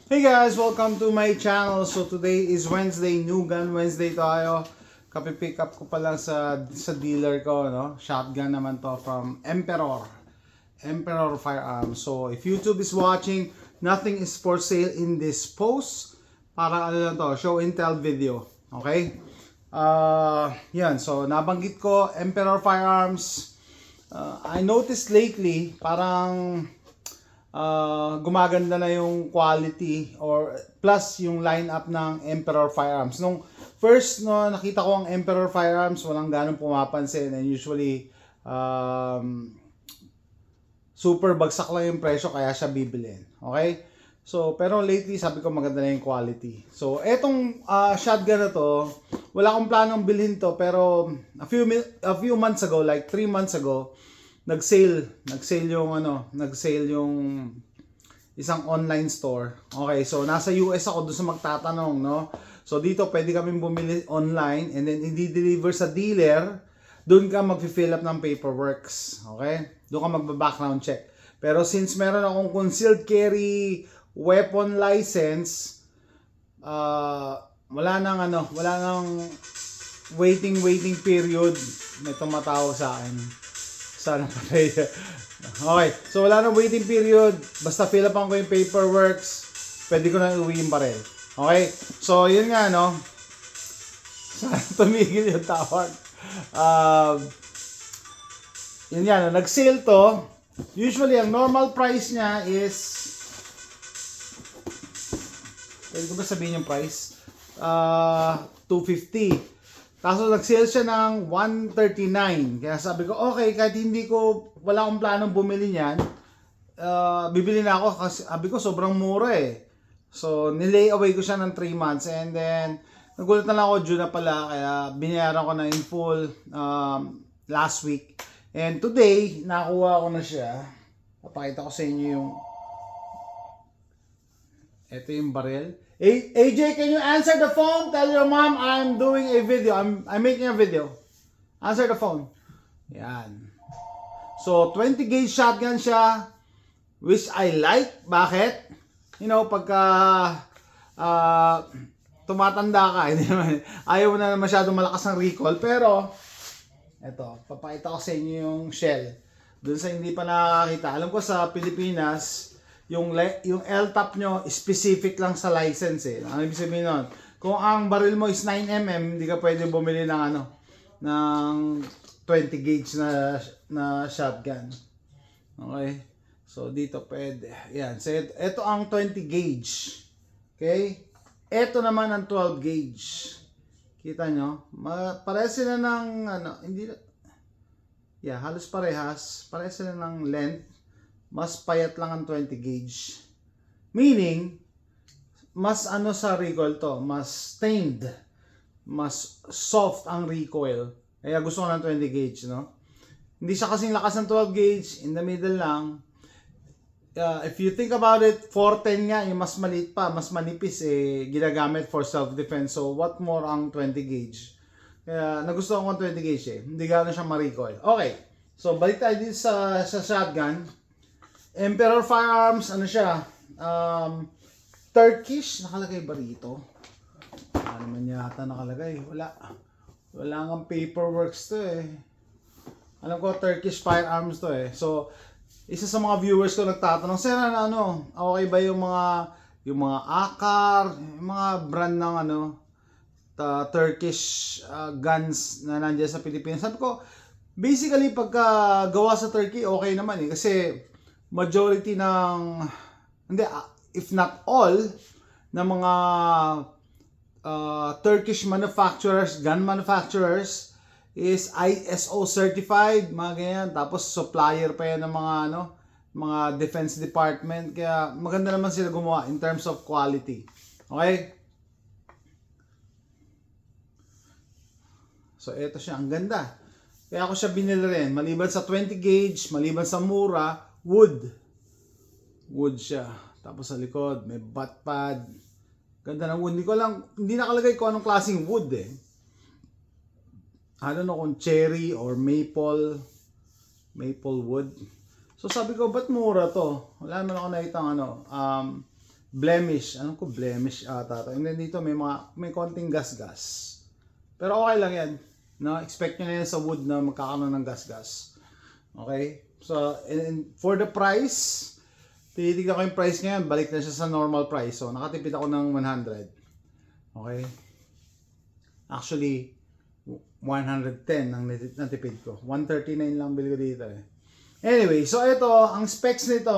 Hey guys, welcome to my channel. So today is Wednesday, new gun Wednesday tayo. Kapi-pick up ko pa lang sa dealer ko, no? Shotgun naman to from Emperor Firearms. So if YouTube is watching, nothing is for sale in this post. Para ano lang to, show and tell video. Okay? Yan, so nabanggit ko Emperor Firearms. I noticed lately parang gumaganda na yung quality or plus yung lineup ng Emperor Firearms. Nung first no nakita ko ang Emperor Firearms, walang ganong pumapansin, and usually super bagsak lang yung presyo kaya siya bibilin. Okay? So, pero lately sabi ko maganda na yung quality. So, etong shotgun na to, wala akong planong bilhin to, pero a few months ago, like 3 months ago, nag-sale yung isang online store. Okay, so nasa US ako doon sa magtatanong, no? So dito pwede kaming bumili online and then i-deliver sa dealer, doon ka mag-fill up ng paperworks. Okay? Doon ka magba-background check. Pero since meron akong concealed carry weapon license, wala nang waiting period. May tumatawag sa akin. Sana patay. Okay, so wala nang waiting period. Basta fill up ko yung paperworks, pwede ko na uwi yung baril. Okay, so yun nga, no? Sana tumigil yung tawag. Yun nga, no? Nag-sale to. Usually, ang normal price niya is, pwede ko ba sabihin yung price? $250. Kaso nag-sale siya ng $139. Kaya sabi ko, okay, kahit wala akong planong bumili niyan, bibili na ako kasi sabi ko sobrang mura eh. So, nilay away ko siya ng 3 months and then, nagulat na lang ako, June na pala, kaya binayaran ko na in full last week. And today, nakuha ko na siya. Papakita ko sa inyo ito yung baril. AJ, can you answer the phone? Tell your mom I'm doing a video. I'm making a video. Answer the phone. Yan. So, 20 gauge shotgun siya, which I like. Bakit? You know, pagka tumatanda ka, ayaw mo na masyadong malakas ng recoil. Pero, eto, papakita ko sa inyo yung shell. Doon sa hindi pa nakakita. Alam ko sa Pilipinas, yung L-top nyo, specific lang sa license eh. Ano ibig sabihin nun? Kung ang baril mo is 9mm, hindi ka pwede bumili ng 20 gauge na shotgun. Okay? So, dito pwede. Yan. So, ito ang 20 gauge. Okay? Ito naman ang 12 gauge. Kita nyo? Parehas sila ng, halos parehas. Parehas sila ng length. Mas payat lang ang 20 gauge. Meaning, mas sa recoil to, mas stained, mas soft ang recoil. Kaya gusto ko ng 20 gauge, no? Hindi siya kasing lakas ng 12 gauge, in the middle lang. If you think about it, 410 nga, yung mas maliit pa, mas manipis ginagamit for self-defense. So, what more ang 20 gauge? Kaya, nagustuhan ko ang 20 gauge Hindi gano'n siya ma-recoil. Okay, so balik tayo dito sa shotgun. Emperor Firearms, siya? Turkish, nakalagay ba rito? Ano naman yata nakalagay? Wala nga paperworks to Alam ko Turkish Firearms to So, isa sa mga viewers ko nagtatanong, Sir, okay ba yung mga Akar, yung mga brand ng Turkish guns na nandiyan sa Pilipinas? Sabi ko, basically pagka gawa sa Turkey, okay naman kasi majority if not all, ng mga Turkish manufacturers, gun manufacturers, is ISO certified, mga ganyan. Tapos supplier pa yan ng mga defense department. Kaya maganda naman sila gumawa in terms of quality. Okay? So, ito siya. Ang ganda. Kaya ako siya binili rin. Maliban sa 20 gauge, maliban sa mura, wood siya. Tapos sa likod may butt pad. Ganda ng wood. Hindi nakalagay ko anong klaseng wood I don't know kung cherry or maple wood. So sabi ko, ba't mura to? Wala naman ako nakita blemish. Ano ko blemish ata to. And then dito may konting gas-gas. Pero okay lang yan. No, expect nyo na yan sa wood na magkakaroon ng gas-gas. Okay? So, and for the price, tinitignan ko yung price ngayon, balik na siya sa normal price. So, nakatipid ako ng 100. Okay? Actually, 110 ang natipid ko. 139 lang bili ko dito eh. Anyway, so ito, ang specs nito,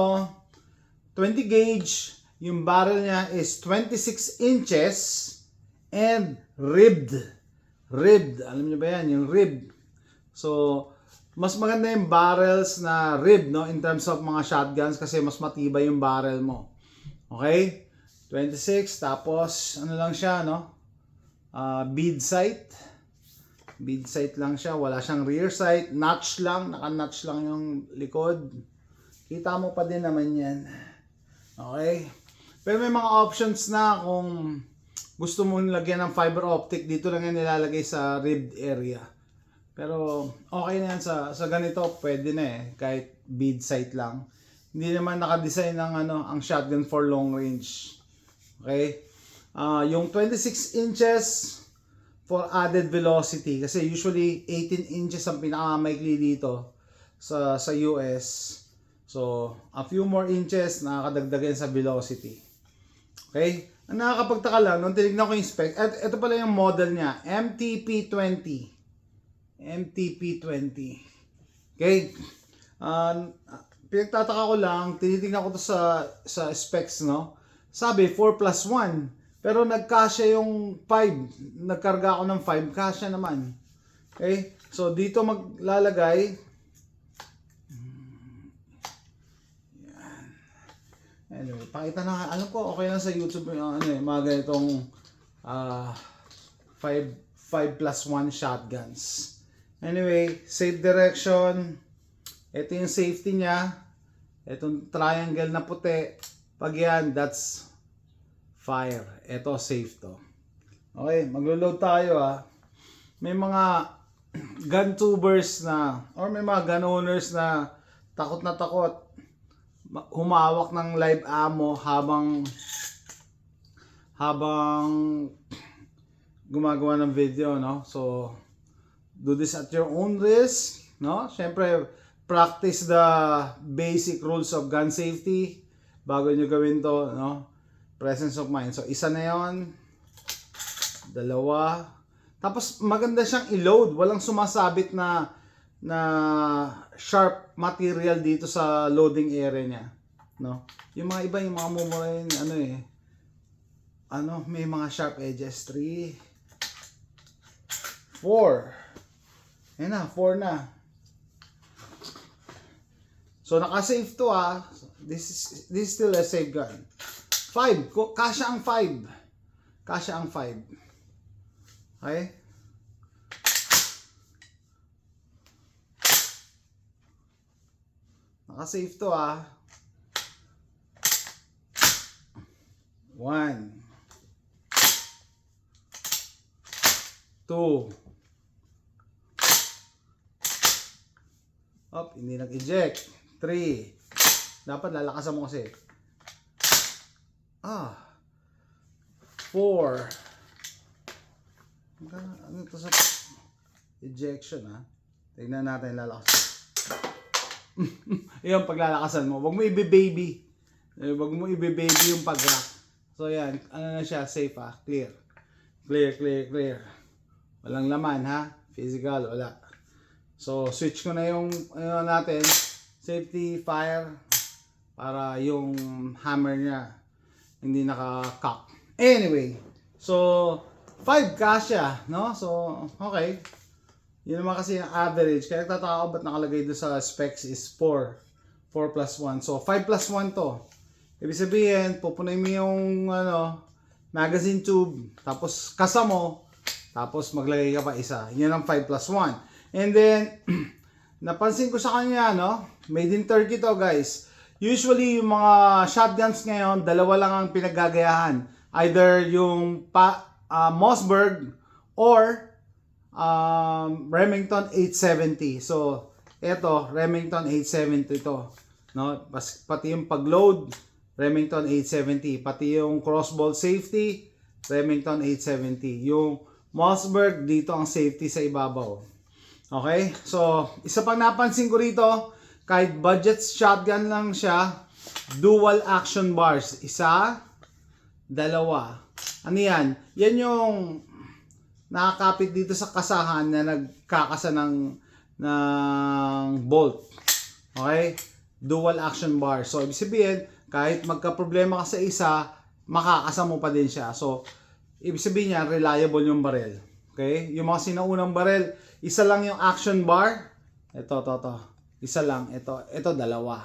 20 gauge, yung barrel niya is 26 inches and ribbed. Ribbed, alam niyo ba yan? Yung ribbed. So, mas maganda yung barrels na ribbed, no? In terms of mga shotguns kasi mas matibay yung barrel mo. Okay? 26, tapos, ano lang siya, no? Bead sight. Bead sight lang siya. Wala siyang rear sight. Notch lang. Naka-notch lang yung likod. Kita mo pa din naman yan. Okay? Pero may mga options na kung gusto mo nilagyan ng fiber optic, dito lang yan nilalagay sa ribbed area. Pero okay na yan sa ganito, pwede na eh. Kahit bead sight lang. Hindi naman nakadesign ng ang shotgun for long range. Okay? Yung 26 inches for added velocity. Kasi usually 18 inches ang pinakamaikli dito sa US. So, a few more inches nakakadagdagan sa velocity. Okay? Ang nakakapagtaka lang, nung tinignan ko yung spec, ito pala yung model niya, MTP20. MTP20. Okay? Pinagtataka ko lang, tinitingnan ko to sa specs, no? Sabi, 4+1. Pero nagkasya yung 5. Nagkarga ako ng 5, kasya naman. Okay? So, dito maglalagay. Anyway, pakita na, alam ko okay lang sa YouTube yung mga ganitong 5+1 shotguns. Anyway, safe direction. Ito yung safety niya. Itong triangle na puti. Pag yan, that's fire. Ito, safe to. Okay, maglo-load tayo May mga gun tubers na, or may mga gun owners na takot na takot humawak ng live ammo habang gumagawa ng video, no? So, do this at your own risk, no? Siyempre, practice the basic rules of gun safety bago nyo gawin to, no? Presence of mind. So, isa na yon, dalawa. Tapos, maganda siyang i-load. Walang sumasabit na sharp material dito sa loading area niya, no? Yung mga iba, yung mga mumurahin, may mga sharp edges. 3 4. Ayan na, 4 na. So, naka-safe to This is still a safe gun. 5. Kasya ang 5. Kasya ang 5. Okay? Naka-safe to 1 2. Hindi nag-eject. 3. Dapat lalakasan mo kasi. 4. Ano to sa ejection Tignan natin lalakasan. Yung paglalakasan mo. Huwag mo i-baby. Huwag mo i-baby yung pag-rack. So yan, ano na siya, safe Clear. Clear. Walang laman Physical, wala. So switch ko na yung natin, safety, fire, para yung hammer niya hindi naka-cock. Anyway, so 5 kasya, no? So okay. Yun naman kasi yung average. Kaya nagtataka ko ba't nakalagay doon sa specs is 4+1. So 5+1 to. Ibig sabihin, pupunin mo yung magazine tube, tapos kasa mo, tapos maglagay ka pa isa. Yan ang 5+1. And then, napansin ko sa kanya, made in Turkey to, guys. Usually, yung mga shotguns ngayon, dalawa lang ang pinaggagayahan. Either yung Mossberg or Remington 870. So, eto, Remington 870 to. No? Pati yung pag-load, Remington 870. Pati yung crossbolt safety, Remington 870. Yung Mossberg, dito ang safety sa ibabaw. Okay? So, isa pang napansin ko rito, kahit budget shotgun lang siya, dual action bars. Isa, dalawa. Ano yan? Yan yung nakakapit dito sa kasahan na nagkakasa ng bolt. Okay? Dual action bar. So, ibig sabihin, kahit magka-problema ka sa isa, makakasa mo pa din siya. So, ibig sabihin niya, reliable yung barrel. Okay? Yung mga sinaunang barrel, isa lang yung action bar. Ito. Isa lang. Ito, dalawa.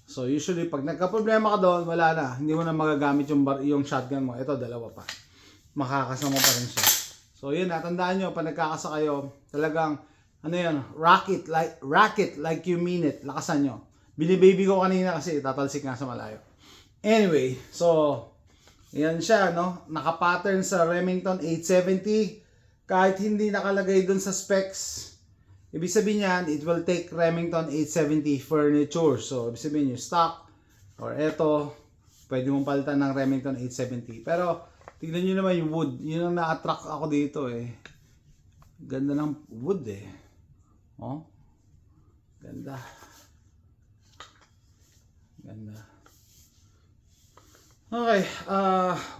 So, usually, pag nagka-problema ka doon, wala na. Hindi mo na magagamit yung shotgun mo. Ito, dalawa pa. Makakasa mo pa rin siya. So, yun, natandaan nyo, pag nagkakasa kayo, talagang, ano yun, racket like you mean it. Lakasan nyo. Binibaby ko kanina kasi tatalsik nga sa malayo. Anyway, so, yan siya, no? Naka-pattern sa Remington 870. Kahit hindi nakalagay dun sa specs, ibig sabihin yan, it will take Remington 870 furniture. So, ibig sabihin yung stock, or eto, pwede mong palitan ng Remington 870. Pero, tignan nyo naman yung wood. Yun ang na-attract ako dito eh. Ganda ng wood eh. Oh, ganda. Okay,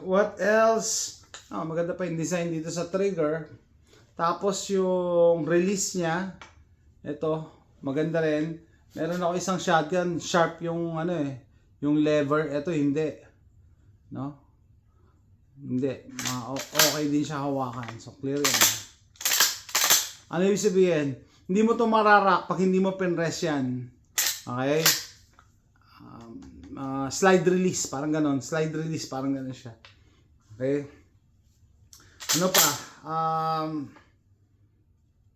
what else? Maganda pa yung design dito sa trigger. Tapos yung release niya, ito, maganda rin. Meron ako isang shotgun, sharp yung yung lever. Ito hindi. No? Hindi. Okay din siya hawakan. So clear yan. Ano ibig sabihin? Hindi mo to mararak pag hindi mo pinrest yan. Okay? Slide release, parang ganon. Slide release, parang ganon siya. Okay? Ano pa?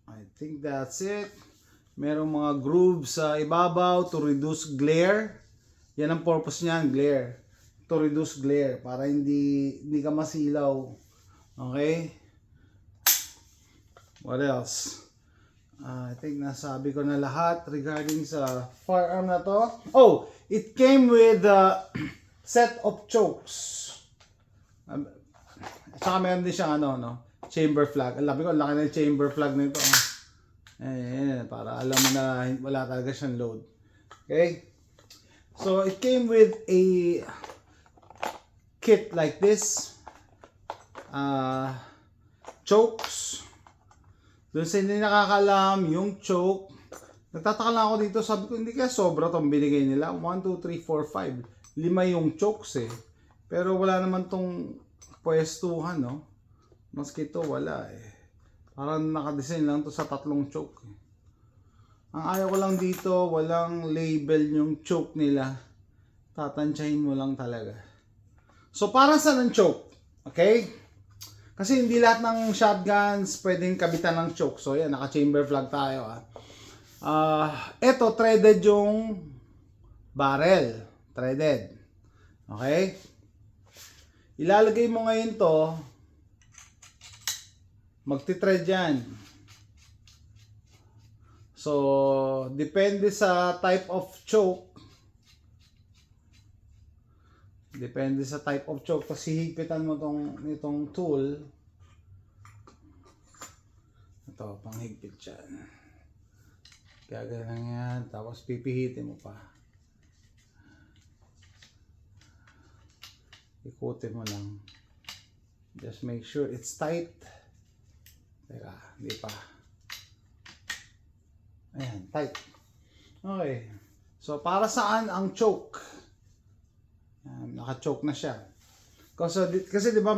I think that's it. Merong mga grooves sa ibabaw to reduce glare. Yan ang purpose niyan, glare. To reduce glare, para hindi ka masilaw. Okay? What else? I think nasabi ko na lahat regarding sa firearm na to. Oh, it came with a set of chokes. Saka meron din siyang chamber flag. Alam ko, laki ng chamber flag nito. Para alam mo na wala talaga siyang load. Okay? So, it came with a kit like this. Chokes. Doon sa hindi nakakalam, yung choke, nagtataka lang ako dito, sabi ko, hindi kaya sobra itong binigay nila. 1, 2, 3, 4, 5. 5 yung chokes eh. Pero wala naman tong pwestuhan, no? Maski ito, wala eh. Parang nakadesign lang to sa 3 choke eh. Ang ayaw ko lang dito, walang label yung choke nila. Tatansyahin mo lang talaga. So, para saan ang choke? Okay? Kasi hindi lahat ng shotguns pwedeng kabitan ng choke. So, yan, naka-chamber flag tayo. Ito, threaded yung barrel. Threaded. Okay? Ilalagay mo ngayon to. Magti-thread yan. So, depende sa type of choke. Depende sa type of choke. Tapos hihigpitan mo itong tool. Ito, panghigpit dyan. Gagalang yan. Tapos pipihitin mo pa. Ikutin mo lang. Just make sure it's tight. Teka, hindi pa. Ayan, tight. Okay. So, para saan ang choke? Naka-choke na siya. Kasi di ba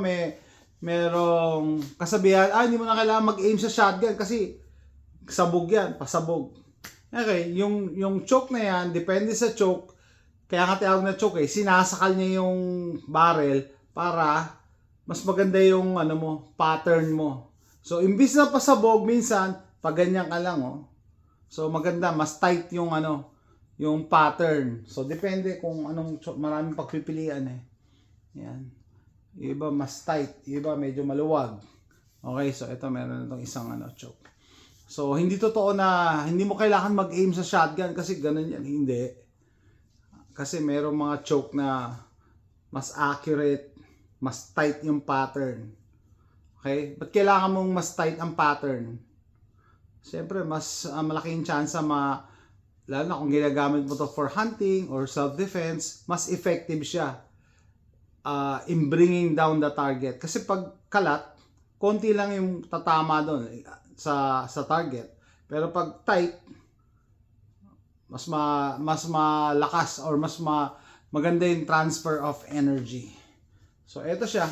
merong kasabihan, hindi mo na kailangan mag-aim sa shotgun kasi sabog yan, pasabog. Okay, yung choke na yan, depende sa choke, kaya nga tawag na choke eh, sinasakal niya yung barrel para mas maganda yung pattern mo. So, imbis na pasabog, minsan, pag ganyan ka lang, So, maganda, mas tight yung yung pattern. So, depende kung anong maraming pagpipilian eh. Yan. Iba mas tight, iba medyo maluwag. Okay, so ito meron itong isang choke. So, hindi totoo na hindi mo kailangan mag-aim sa shotgun kasi ganun yan. Hindi. kasi merong mga choke na mas accurate, mas tight yung pattern. Okay? Ba't kailangan mong mas tight ang pattern? Siyempre, mas malaking chance lalo na kung ginagamit mo to for hunting or self-defense, mas effective siya in bringing down the target. Kasi pag kalat, konti lang yung tatama doon sa target. Pero pag tight, mas malakas or maganda yung transfer of energy. So, eto siya.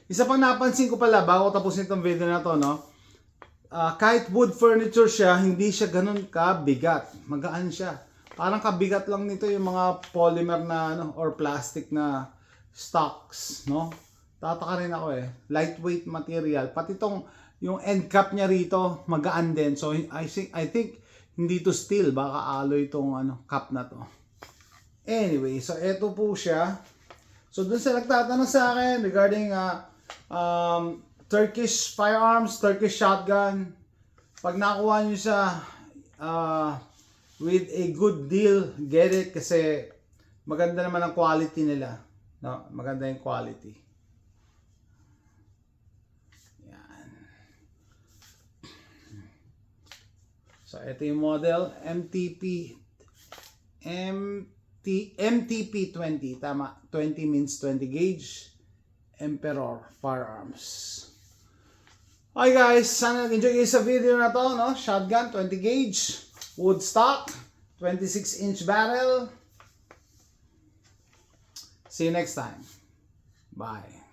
Isa pang napansin ko pala bago tapusin itong video na to, no? Kahit wood furniture siya, hindi siya ganun kabigat. Magaan siya. Parang kabigat lang nito yung mga polymer na or plastic na stocks, no? Tataka rin ako eh. Lightweight material. Pati yung end cap niya rito, magaan din. So I think hindi to steel, baka alloy itong cap na to. Anyway, so eto po siya. So dun sa nagtatanong sa akin regarding Turkish firearms, Turkish shotgun, pag nakuha nyo siya with a good deal, get it kasi maganda naman ang quality nila. No, maganda yung quality. Yan. So ito yung model MTP20, tama. 20 means 20 gauge. Emperor Firearms. Okay guys, sana nag-enjoy kayo sa video na to, no? Shotgun 20 gauge, wood stock, 26-inch barrel. See you next time. Bye.